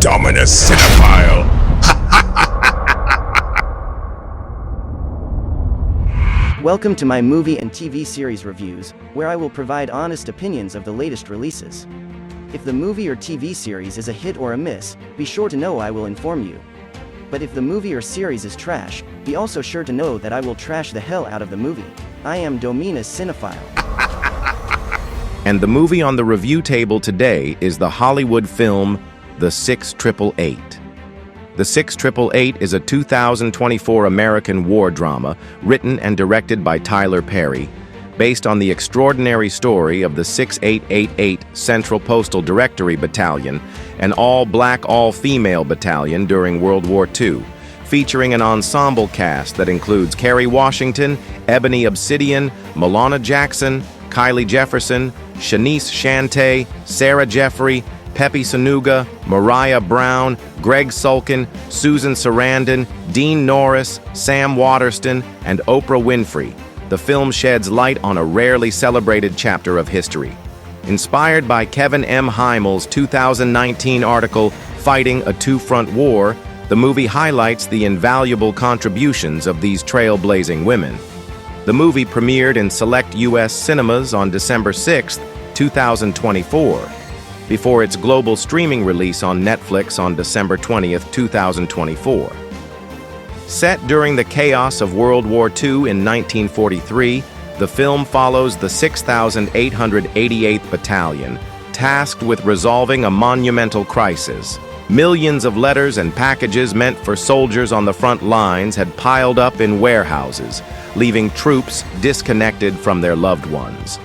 Dominus Cinephile. Welcome to my movie and TV series reviews, where I will provide honest opinions of the latest releases. If the movie or TV series is a hit or a miss, be sure to know I will inform you. But if the movie or series is trash, be also sure to know that I will trash the hell out of the movie. I am Dominus Cinephile. And the movie on the review table today is the Hollywood film The 6888. The 6888 is a 2024 American war drama written and directed by Tyler Perry, based on the extraordinary story of the 6888 Central Postal Directory Battalion, an all-black, all-female battalion during World War II, featuring an ensemble cast that includes Kerry Washington, Ebony Obsidian, Milana Jackson, Kylie Jefferson, Shanice Shante, Sarah Jeffrey, Pepe Sanuga, Mariah Brown, Greg Sulkin, Susan Sarandon, Dean Norris, Sam Waterston, and Oprah Winfrey. The film sheds light on a rarely celebrated chapter of history. Inspired by Kevin M. Heimel's 2019 article, Fighting a Two-Front War, the movie highlights the invaluable contributions of these trailblazing women. The movie premiered in select U.S. cinemas on December 6, 2024, before its global streaming release on Netflix on December 20, 2024. Set during the chaos of World War II in 1943, the film follows the 6,888th Battalion, tasked with resolving a monumental crisis. Millions of letters and packages meant for soldiers on the front lines had piled up in warehouses, leaving troops disconnected from their loved ones.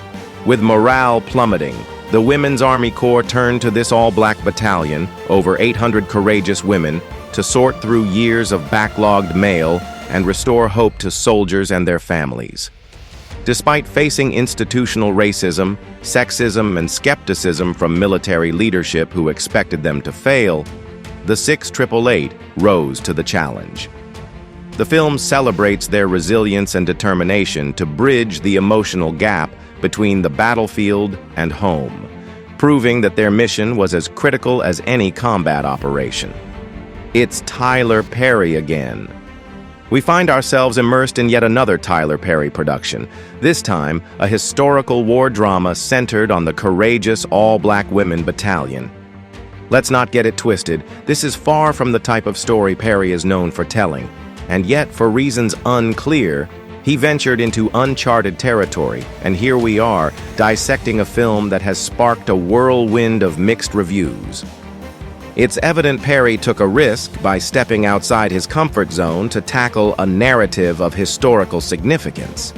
With morale plummeting, the Women's Army Corps turned to this all-black battalion, over 800 courageous women, to sort through years of backlogged mail and restore hope to soldiers and their families. Despite facing institutional racism, sexism, and skepticism from military leadership who expected them to fail, the 6888 rose to the challenge. The film celebrates their resilience and determination to bridge the emotional gap between the battlefield and home, proving that their mission was as critical as any combat operation. It's Tyler Perry again. We find ourselves immersed in yet another Tyler Perry production, this time a historical war drama centered on the courageous all-black women battalion. Let's not get it twisted, this is far from the type of story Perry is known for telling, and yet, for reasons unclear, he ventured into uncharted territory, and here we are, dissecting a film that has sparked a whirlwind of mixed reviews. It's evident Perry took a risk by stepping outside his comfort zone to tackle a narrative of historical significance.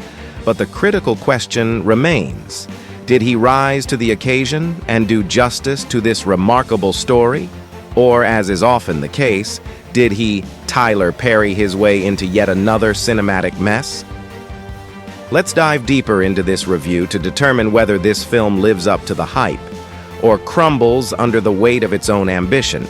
But the critical question remains: did he rise to the occasion and do justice to this remarkable story? Or, as is often the case, did he Tyler Perry his way into yet another cinematic mess? Let's dive deeper into this review to determine whether this film lives up to the hype or crumbles under the weight of its own ambition.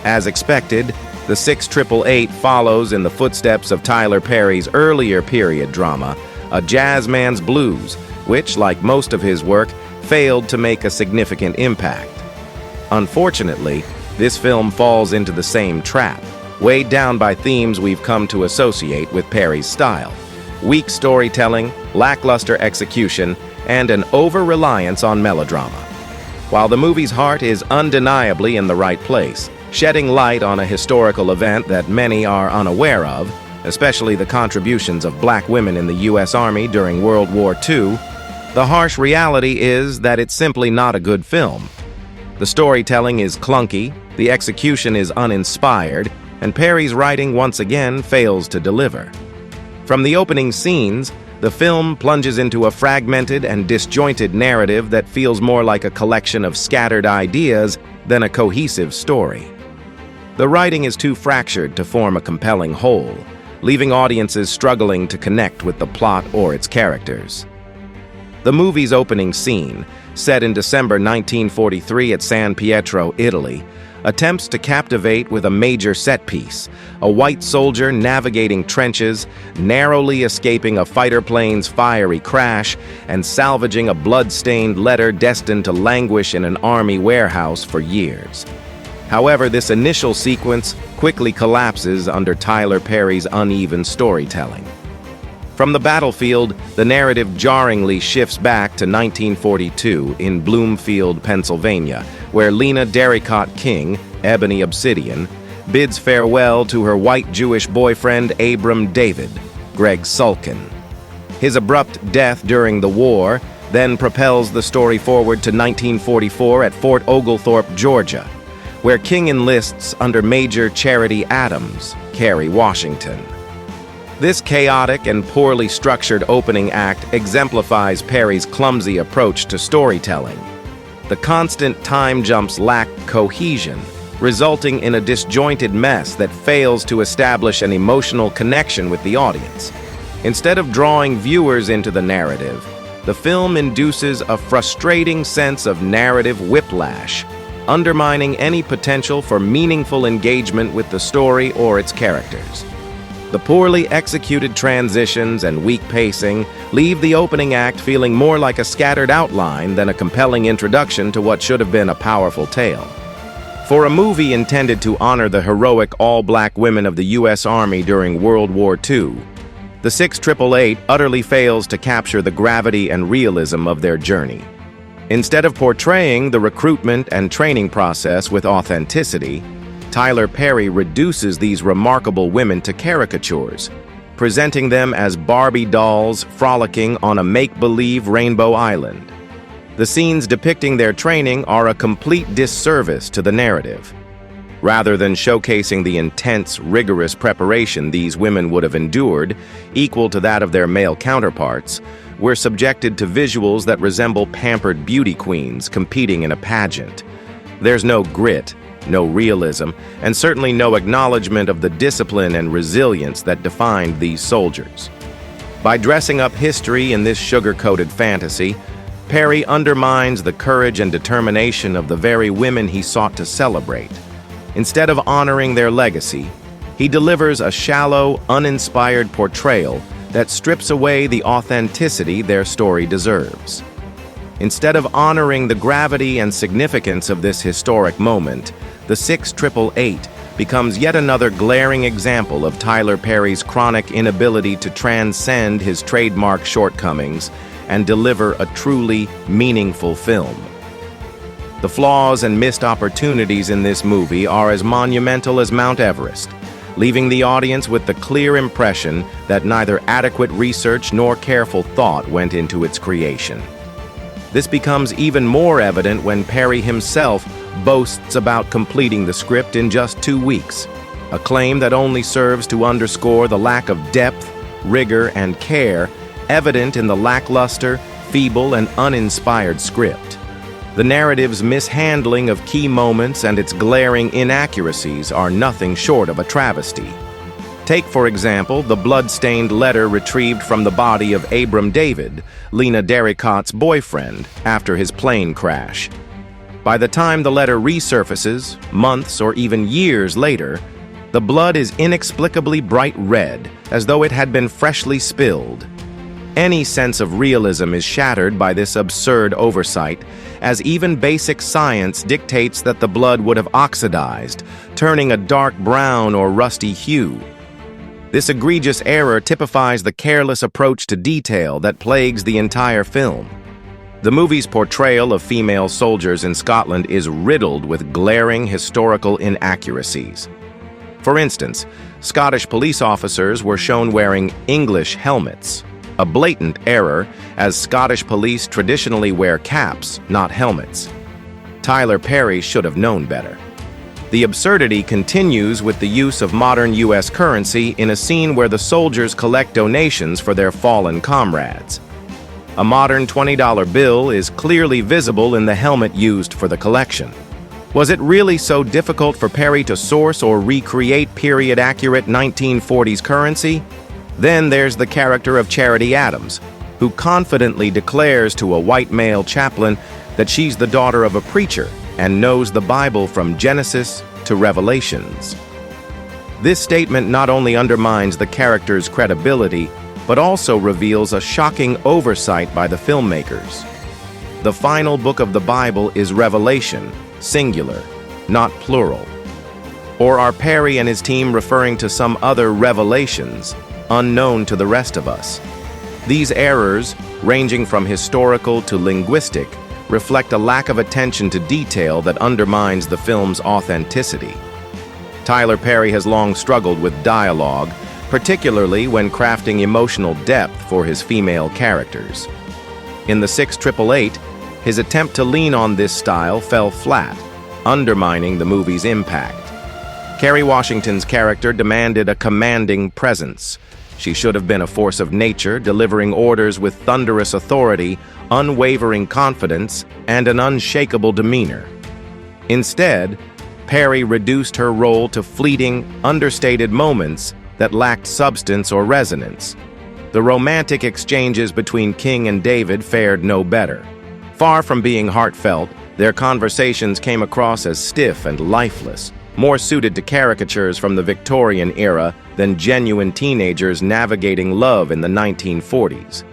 As expected, the 6888 follows in the footsteps of Tyler Perry's earlier period drama, A Jazzman's Blues, which, like most of his work, failed to make a significant impact. Unfortunately, this film falls into the same trap, weighed down by themes we've come to associate with Perry's style: weak storytelling, lackluster execution, and an over-reliance on melodrama. While the movie's heart is undeniably in the right place, shedding light on a historical event that many are unaware of, especially the contributions of black women in the U.S. Army during World War II, the harsh reality is that it's simply not a good film. The storytelling is clunky, the execution is uninspired, and Perry's writing once again fails to deliver. From the opening scenes, the film plunges into a fragmented and disjointed narrative that feels more like a collection of scattered ideas than a cohesive story. The writing is too fractured to form a compelling whole, leaving audiences struggling to connect with the plot or its characters. The movie's opening scene, set in December 1943 at San Pietro, Italy, attempts to captivate with a major set piece: a white soldier navigating trenches, narrowly escaping a fighter plane's fiery crash, and salvaging a blood-stained letter destined to languish in an army warehouse for years. However, this initial sequence quickly collapses under Tyler Perry's uneven storytelling. From the battlefield, the narrative jarringly shifts back to 1942 in Bloomfield, Pennsylvania, where Lena Darricot King, Ebony Obsidian, bids farewell to her white Jewish boyfriend Abram David, Greg Sulkin. His abrupt death during the war then propels the story forward to 1944 at Fort Oglethorpe, Georgia, where King enlists under Major Charity Adams, Kerry Washington. This chaotic and poorly structured opening act exemplifies Perry's clumsy approach to storytelling. The constant time jumps lack cohesion, resulting in a disjointed mess that fails to establish an emotional connection with the audience. Instead of drawing viewers into the narrative, the film induces a frustrating sense of narrative whiplash, undermining any potential for meaningful engagement with the story or its characters. The poorly executed transitions and weak pacing leave the opening act feeling more like a scattered outline than a compelling introduction to what should have been a powerful tale. For a movie intended to honor the heroic all-black women of the U.S. Army during World War II, The 688 utterly fails to capture the gravity and realism of their journey. Instead of portraying the recruitment and training process with authenticity, Tyler Perry reduces these remarkable women to caricatures, presenting them as Barbie dolls frolicking on a make-believe rainbow island. The scenes depicting their training are a complete disservice to the narrative. Rather than showcasing the intense, rigorous preparation these women would have endured, equal to that of their male counterparts, we're subjected to visuals that resemble pampered beauty queens competing in a pageant. There's no grit, no realism, and certainly no acknowledgement of the discipline and resilience that defined these soldiers. By dressing up history in this sugar-coated fantasy, Perry undermines the courage and determination of the very women he sought to celebrate. Instead of honoring their legacy, he delivers a shallow, uninspired portrayal that strips away the authenticity their story deserves. Instead of honoring the gravity and significance of this historic moment, The 688 becomes yet another glaring example of Tyler Perry's chronic inability to transcend his trademark shortcomings and deliver a truly meaningful film. The flaws and missed opportunities in this movie are as monumental as Mount Everest, leaving the audience with the clear impression that neither adequate research nor careful thought went into its creation. This becomes even more evident when Perry himself boasts about completing the script in just 2 weeks, a claim that only serves to underscore the lack of depth, rigor, and care evident in the lackluster, feeble, and uninspired script. The narrative's mishandling of key moments and its glaring inaccuracies are nothing short of a travesty. Take, for example, the blood-stained letter retrieved from the body of Abram David, Lena Darricot's boyfriend, after his plane crash. By the time the letter resurfaces, months or even years later, the blood is inexplicably bright red, as though it had been freshly spilled. Any sense of realism is shattered by this absurd oversight, as even basic science dictates that the blood would have oxidized, turning a dark brown or rusty hue. This egregious error typifies the careless approach to detail that plagues the entire film. The movie's portrayal of female soldiers in Scotland is riddled with glaring historical inaccuracies. For instance, Scottish police officers were shown wearing English helmets, a blatant error, as Scottish police traditionally wear caps, not helmets. Tyler Perry should have known better. The absurdity continues with the use of modern U.S. currency in a scene where the soldiers collect donations for their fallen comrades. A modern $20 bill is clearly visible in the helmet used for the collection. Was it really so difficult for Perry to source or recreate period-accurate 1940s currency? Then there's the character of Charity Adams, who confidently declares to a white male chaplain that she's the daughter of a preacher and knows the Bible from Genesis to Revelations. This statement not only undermines the character's credibility, but also reveals a shocking oversight by the filmmakers. The final book of the Bible is Revelation, singular, not plural? Or are Perry and his team referring to some other revelations unknown to the rest of us? These errors, ranging from historical to linguistic, reflect a lack of attention to detail that undermines the film's authenticity. Tyler Perry has long struggled with dialogue, particularly when crafting emotional depth for his female characters. In The 688, his attempt to lean on this style fell flat, undermining the movie's impact. Kerry Washington's character demanded a commanding presence. She should have been a force of nature, delivering orders with thunderous authority, unwavering confidence, and an unshakable demeanor. Instead, Perry reduced her role to fleeting, understated moments that lacked substance or resonance. The romantic exchanges between King and David fared no better. Far from being heartfelt, their conversations came across as stiff and lifeless, more suited to caricatures from the Victorian era than genuine teenagers navigating love in the 1940s.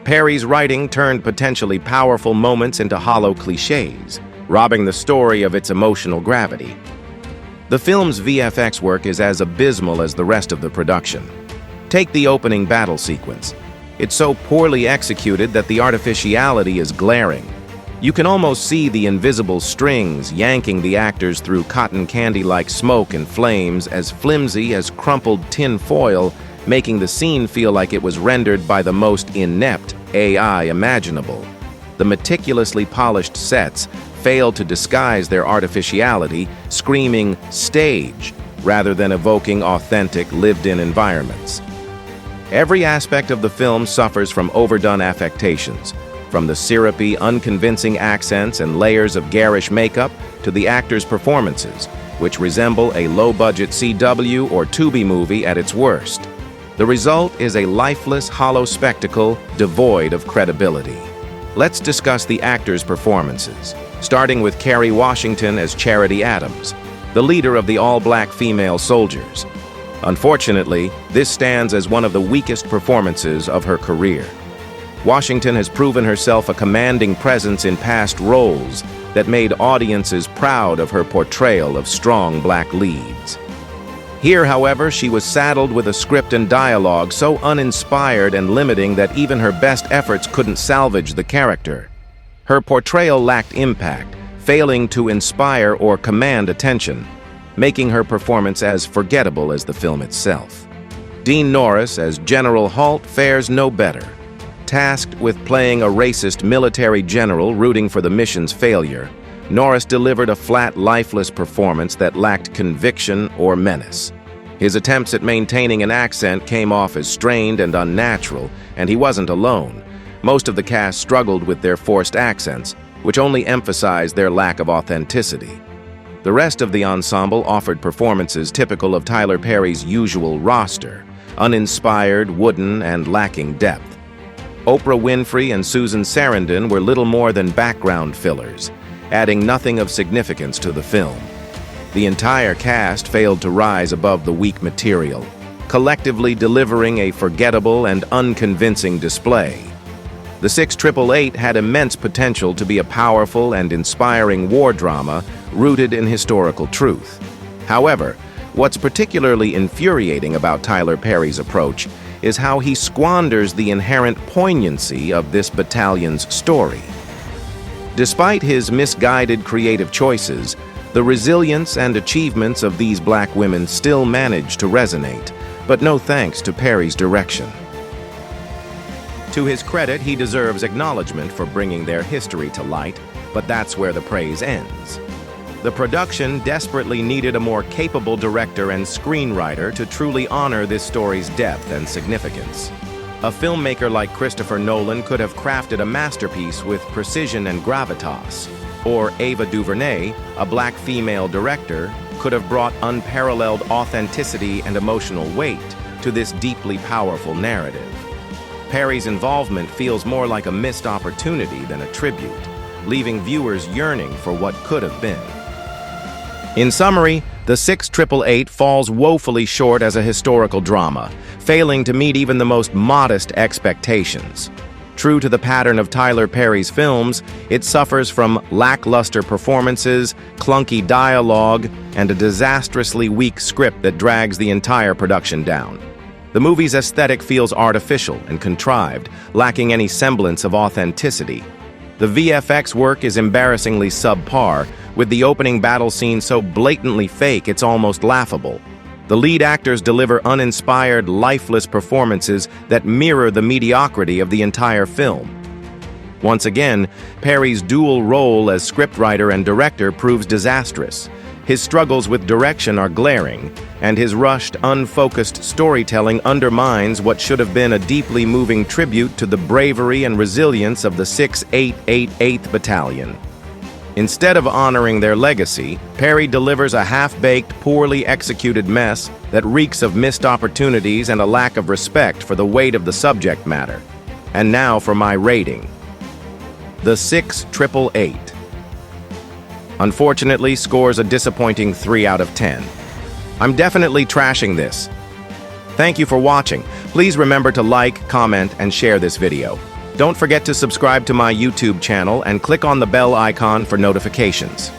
Perry's writing turned potentially powerful moments into hollow cliches, robbing the story of its emotional gravity. The film's VFX work is as abysmal as the rest of the production. Take the opening battle sequence. It's so poorly executed that the artificiality is glaring. You can almost see the invisible strings yanking the actors through cotton candy-like smoke and flames as flimsy as crumpled tin foil, making the scene feel like it was rendered by the most inept AI imaginable. The meticulously polished sets failed to disguise their artificiality, screaming "stage" rather than evoking authentic, lived-in environments. Every aspect of the film suffers from overdone affectations, from the syrupy, unconvincing accents and layers of garish makeup to the actors' performances, which resemble a low-budget CW or Tubi movie at its worst. The result is a lifeless, hollow spectacle devoid of credibility. Let's discuss the actors' performances, starting with Kerry Washington as Charity Adams, the leader of the all-black female soldiers. Unfortunately, this stands as one of the weakest performances of her career. Washington has proven herself a commanding presence in past roles that made audiences proud of her portrayal of strong black leads. Here, however, she was saddled with a script and dialogue so uninspired and limiting that even her best efforts couldn't salvage the character. Her portrayal lacked impact, failing to inspire or command attention, making her performance as forgettable as the film itself. Dean Norris as General Halt fares no better. Tasked with playing a racist military general rooting for the mission's failure, Norris delivered a flat, lifeless performance that lacked conviction or menace. His attempts at maintaining an accent came off as strained and unnatural, and he wasn't alone. Most of the cast struggled with their forced accents, which only emphasized their lack of authenticity. The rest of the ensemble offered performances typical of Tyler Perry's usual roster, uninspired, wooden, and lacking depth. Oprah Winfrey and Susan Sarandon were little more than background fillers, adding nothing of significance to the film. The entire cast failed to rise above the weak material, collectively delivering a forgettable and unconvincing display. The 688 had immense potential to be a powerful and inspiring war drama rooted in historical truth. However, what's particularly infuriating about Tyler Perry's approach is how he squanders the inherent poignancy of this battalion's story. Despite his misguided creative choices, the resilience and achievements of these black women still manage to resonate, but no thanks to Perry's direction. To his credit, he deserves acknowledgement for bringing their history to light, but that's where the praise ends. The production desperately needed a more capable director and screenwriter to truly honor this story's depth and significance. A filmmaker like Christopher Nolan could have crafted a masterpiece with precision and gravitas, or Ava DuVernay, a black female director, could have brought unparalleled authenticity and emotional weight to this deeply powerful narrative. Perry's involvement feels more like a missed opportunity than a tribute, leaving viewers yearning for what could have been. In summary, The 688 falls woefully short as a historical drama, failing to meet even the most modest expectations. True to the pattern of Tyler Perry's films, it suffers from lackluster performances, clunky dialogue, and a disastrously weak script that drags the entire production down. The movie's aesthetic feels artificial and contrived, lacking any semblance of authenticity. The VFX work is embarrassingly subpar, with the opening battle scene so blatantly fake it's almost laughable. The lead actors deliver uninspired, lifeless performances that mirror the mediocrity of the entire film. Once again, Perry's dual role as scriptwriter and director proves disastrous. His struggles with direction are glaring, and his rushed, unfocused storytelling undermines what should have been a deeply moving tribute to the bravery and resilience of the 6888th Battalion. Instead of honoring their legacy, Perry delivers a half-baked, poorly executed mess that reeks of missed opportunities and a lack of respect for the weight of the subject matter. And now for my rating. The 6888. Unfortunately, scores a disappointing 3 out of 10. I'm definitely trashing this. Thank you for watching. Please remember to like, comment, and share this video. Don't forget to subscribe to my YouTube channel and click on the bell icon for notifications.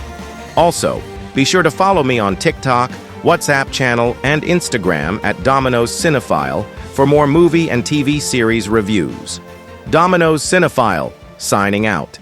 Also, be sure to follow me on TikTok, WhatsApp channel, and Instagram at Domino's Cinephile for more movie and TV series reviews. Domino's Cinephile, signing out.